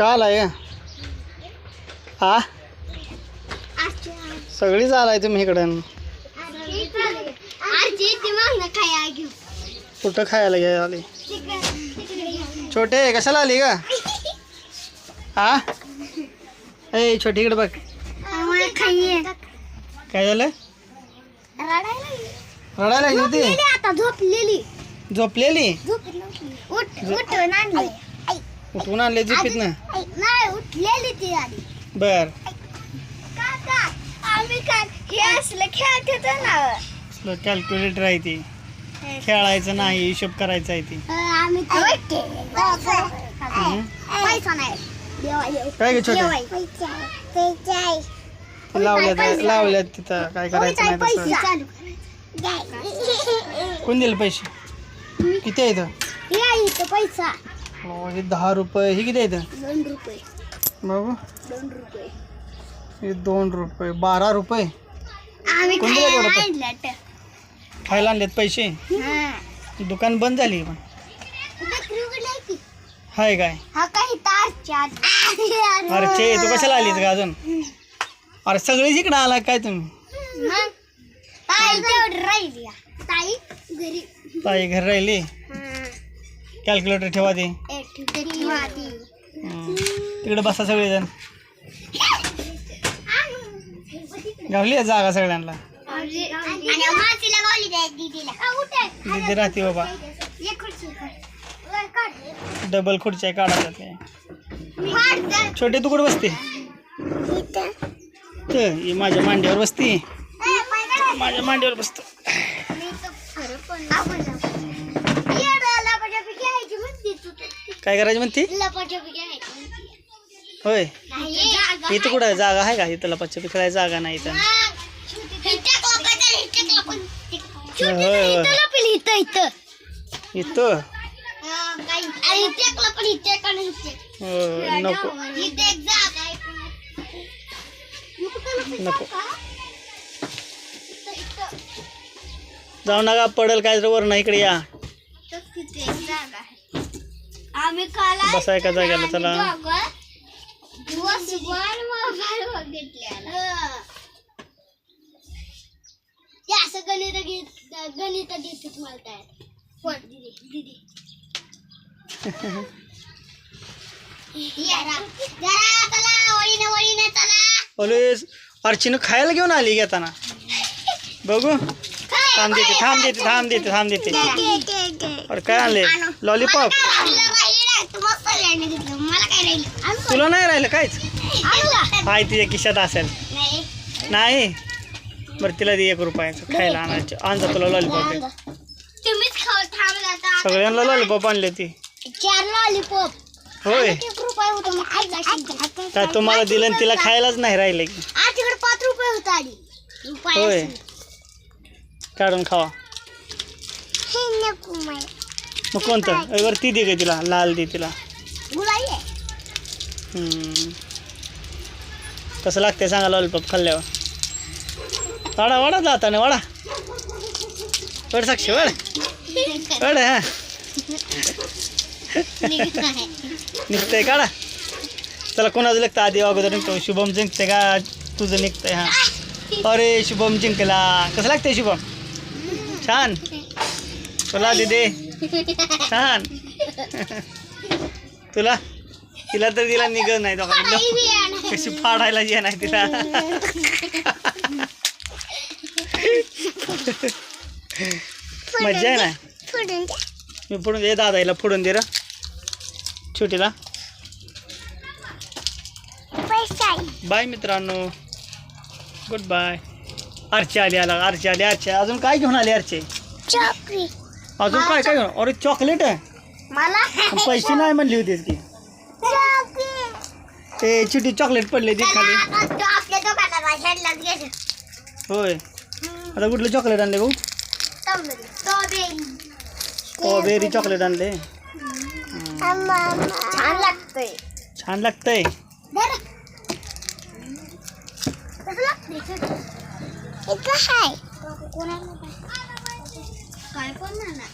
का आलाय हा सगळीच आलाय तुम्ही इकडं कुठं खायला घ्या आले छोटे कशाला आली का हा ए छोटी इकडे बघ काय झालं रडायला लागली होती आता झोपलेली झोपलेली उठून उठवून आणले झोपीत ना नाही उठलेली ती आधी बर काका आम्ही काय हे असलं खेळत होतो ना कॅल्क्युलेटर आहे ती खेळायचं नाही हिशोब करायचा आहे ती आम्ही पैसा नाही काय गे छोटे लावल्यात तिथं काय करायचं नाही तसं कोण दिले पैसे किती आहेत पैसा हो हे 10 रुपये हे किती आहेत 2 रुपये बघू 2 रुपये हे 2 रुपये 12 रुपये आम्ही कोण दिले एवढं पैसे? आणलं खायला आणलेत पैसे दुकान बंद झाली पण हाय काय हा काही तार अरे चे तू कशाला आलीस का अजून अरे सगळीच इकडं आला काय तुम्ही ताई तेवढी राहिली ताई घरी ताई घर राहिली कॅल्क्युलेटर ठेवा दे तिकडे बसा सगळेजण गावली आहे जागा सगळ्यांना दीदी राहते बाबा डबल खुर्च्या काढा छोटे तू कुठे बसते ही माझ्या मांडीवर बसते माझ्या मांडीवर बसतो काय करायचं म्हणते होय इथं कुठं जागा आहे का इथं लपाछपी खेळायची जागा नाही इथं इथं नको नको जाऊ नका पडेल काय वरनं इकडे या आम्ही काला बसा एका जागेला चला असं गणित देत मला पण दीदी पोलीस अर्चीनं खायला घेऊन आली घेताना बघू थांब देते अरे काय आणले लॉलीपॉप तुला नाही राहिलं काहीच हाय तिच्या खिशात असेल नाही बरं तिला दे 1 रुपयाचं खायला आणायचं आणजा तुला लॉलीपॉप सगळ्यांना लॉलीपॉप आणले ती 4 लॉलीपॉप होय काय तुम्हाला दिलं आणि तिला खायलाच नाही राहिलं की 5 रुपये होता आधी होय काढून खावा मग कोणतं वरती दे ग तिला लाल दे तिला कसं लागतंय सांगा लॉलीपॉप खाल्ल्यावर वाडा जाताना वाडा वड साक्षी वड हा निघतंय काढा चला कोणाचं निघतं आधी अगोदर निघतो शुभम जिंकते का तुझं निघतंय हा अरे शुभम जिंकला कसं लागतंय शुभम छान तुला दे छान तुला तिला तर तिला निघत नाही दोघांना कशी फाडायला जे नाही तिला मज्जा आहे ना मी फोडून दे दादाला फोडून दे र छोटीला बाय मित्रांनो गुड बाय अर्ची आली अजून काय घेऊन आली अर्चे अजून काय घेऊन अरे चॉकलेट आहे मला पैसे नाही म्हणली होतीस की ते चिटी चॉकलेट पडले ती खाली आपल्या दुकानात होय आता कुठलं चॉकलेट आणले भाऊ स्ट्रॉबेरी चॉकलेट आणले छान लागतंय काय पण ना